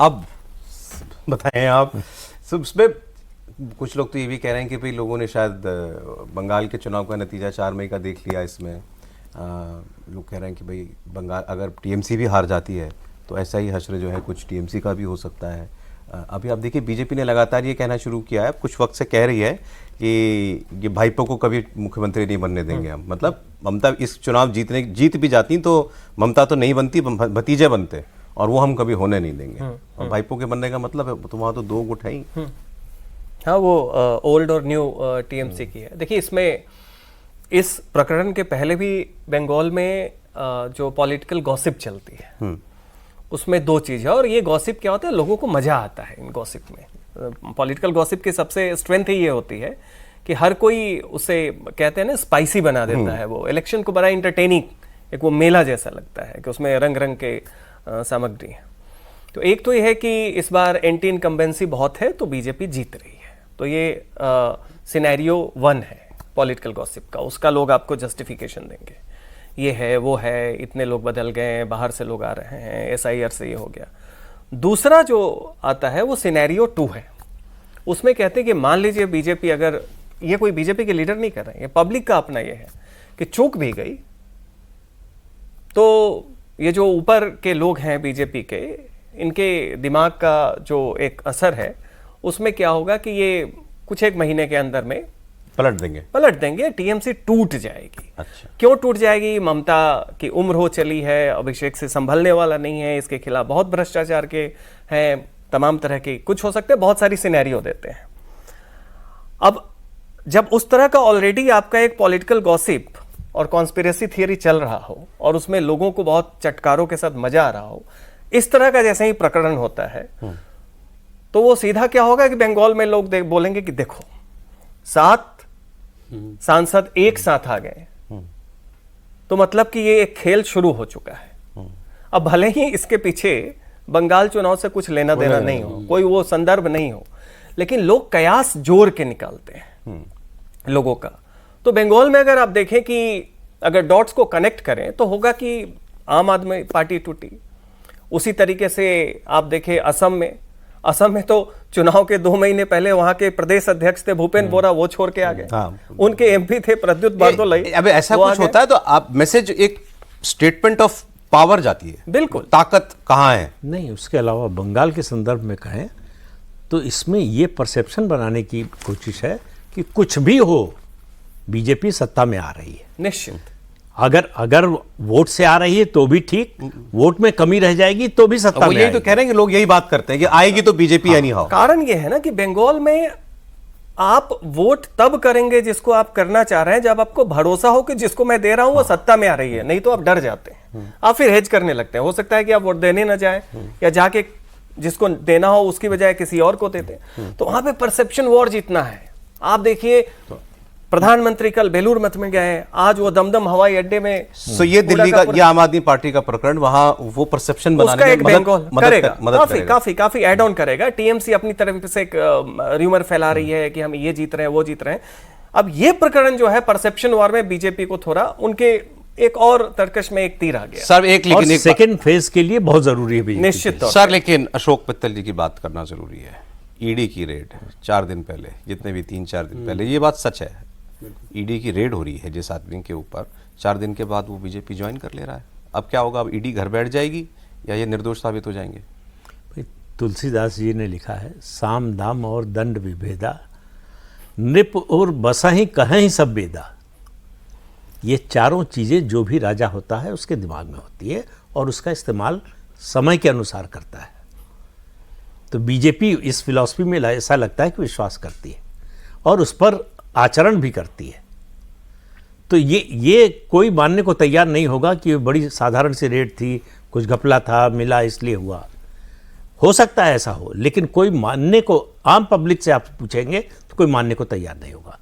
अब बताएं आप। उसमें कुछ लोग तो ये भी कह रहे हैं कि भाई लोगों ने शायद बंगाल के चुनाव का नतीजा 4 मई का देख लिया। इसमें लोग कह रहे हैं कि भाई बंगाल अगर टीएमसी भी हार जाती है तो ऐसा ही हश्र जो है कुछ टीएमसी का भी हो सकता है। अभी आप देखिए बीजेपी ने लगातार ये कहना शुरू किया है, कुछ वक्त से कह रही है कि ये भाईपो को कभी मुख्यमंत्री नहीं बनने देंगे हम। मतलब ममता इस चुनाव जीत भी जाती तो ममता तो नहीं बनती, भतीजे बनते, और वो हम कभी होने नहीं देंगे। और भाईपो के बनने का मतलब है तो वहाँ तो 2 गुट है ही। हाँ, वो ओल्ड और न्यू टीएमसी की है। देखिए इसमें इस प्रकरण के पहले भी बंगाल में जो पॉलिटिकल गॉसिप चलती है उसमें 2 चीज़ है, और ये गॉसिप क्या होता है, लोगों को मजा आता है इन गॉसिप में। पॉलिटिकल गॉसिप की सबसे स्ट्रेंथ ही ये होती है कि हर कोई उसे कहते हैं ना स्पाइसी बना देता है। वो इलेक्शन को बड़ा इंटरटेनिंग, एक वो मेला जैसा लगता है कि उसमें रंग रंग के सामग्री है। तो एक तो ये है कि इस बार एंटी इनकम्बेंसी बहुत है तो बीजेपी जीत रही है, तो ये सिनेरियो 1 है पॉलिटिकल गॉसिप का। उसका लोग आपको जस्टिफिकेशन देंगे, ये है वो है, इतने लोग बदल गए, बाहर से लोग आ रहे हैं, एसआईआर से ये हो गया। दूसरा जो आता है वो सिनेरियो 2 है। उसमें कहते हैं कि मान लीजिए बीजेपी, अगर ये कोई बीजेपी के लीडर नहीं कर रहे हैं, ये पब्लिक का अपना ये है कि चूक भी गई तो ये जो ऊपर के लोग हैं बीजेपी के, इनके दिमाग का जो एक असर है उसमें क्या होगा कि ये कुछ 1 महीने के अंदर में पलट देंगे, टीएमसी टूट जाएगी। अच्छा, क्यों टूट जाएगी? ममता की उम्र हो चली है, अभिषेक से संभलने वाला नहीं है, इसके खिलाफ बहुत भ्रष्टाचार के हैं, तमाम तरह के कुछ हो सकते हैं, बहुत सारी सिनेरियो देते हैं। अब जब उस तरह का ऑलरेडी आपका एक पॉलिटिकल गॉसिप और कॉन्स्पिरेसी थियरी चल रहा हो और उसमें लोगों को बहुत चटकारों के साथ मजा आ रहा हो, इस तरह का जैसे ही प्रकरण होता है तो वो सीधा क्या होगा कि बंगाल में लोग बोलेंगे कि देखो 7 सांसद एक साथ आ गए, तो मतलब कि ये एक खेल शुरू हो चुका है। अब भले ही इसके पीछे बंगाल चुनाव से कुछ लेना देना नहीं हो, कोई वो संदर्भ नहीं हो, लेकिन लोग कयास जोड़ के निकालते हैं लोगों का। तो बंगाल में अगर आप देखें कि अगर डॉट्स को कनेक्ट करें तो होगा कि आम आदमी पार्टी टूटी। उसी तरीके से आप देखें असम में तो चुनाव के 2 महीने पहले वहां के प्रदेश अध्यक्ष थे भूपेंद्र बोरा, वो छोड़ के आ गए। उनके एमपी थे प्रद्युत बारदोलाई। अब ऐसा कुछ होता है तो आप मैसेज, एक स्टेटमेंट ऑफ पावर जाती है, बिल्कुल, ताकत कहाँ है। नहीं, उसके अलावा बंगाल के संदर्भ में कहें तो इसमें ये परसेप्शन बनाने की कोशिश है कि कुछ भी हो बीजेपी सत्ता में आ रही है। निश्चित, अगर वोट से आ रही है तो भी ठीक, वोट में कमी रह जाएगी तो भी सत्ता में यही तो कह रहे हैं कि लोग यही बात करते हैं कि आएगी तो बीजेपी एनी हाउ। कारण ये है ना कि बंगाल में आप वोट तब करेंगे जिसको आप करना चाह रहे हैं जब आपको भरोसा हो कि जिसको मैं दे रहा हूं वो सत्ता में आ रही है, नहीं तो आप डर जाते हैं, आप फिर हेज करने लगते हैं। हो सकता है कि आप वोट देने ना जाए या जाके जिसको देना हो उसकी बजाय किसी और को देते, तो वहां पे परसेप्शन वॉर जीतना है। आप देखिए प्रधानमंत्री कल बेलूर मठ में गए, आज वो दमदम हवाई अड्डे में। सो ये दिल्ली का, ये आम आदमी पार्टी का प्रकरण वहां वो परसेप्शन बनाने में काफी ऐड ऑन करेगा। टीएमसी अपनी तरफ से एक र्यूमर फैला रही है कि हम ये जीत रहे हैं वो जीत रहे हैं। अब ये प्रकरण जो है परसेप्शन वॉर में बीजेपी को थोड़ा उनके एक और तर्कश में एक तीर आ गया सर। लेकिन सेकेंड फेज के लिए बहुत जरूरी है निश्चित सर, लेकिन अशोक मित्तल जी की बात करना जरूरी है। ईडी की रेड 4 दिन पहले, जितने भी 3-4 दिन पहले, ये बात सच है, ईडी की रेड हो रही है जिस आदमी के ऊपर, 4 दिन के बाद वो बीजेपी ज्वाइन कर ले रहा है। अब क्या होगा? अब ईडी घर बैठ जाएगी या ये निर्दोष साबित हो जाएंगे? भाई तुलसीदास जी ने लिखा है, साम दाम और दंड विभेदा, नृप और बसाही कहीं सब बेदा। ये चारों चीजें जो भी राजा होता है उसके दिमाग में होती है और उसका इस्तेमाल समय के अनुसार करता है। तो बीजेपी इस फिलॉसफी में ऐसा लगता है कि विश्वास करती है और उस पर आचरण भी करती है। तो ये कोई मानने को तैयार नहीं होगा कि बड़ी साधारण सी रेड थी, कुछ घपला था, मिला इसलिए हुआ। हो सकता है ऐसा हो, लेकिन कोई मानने को, आम पब्लिक से आप पूछेंगे तो कोई मानने को तैयार नहीं होगा।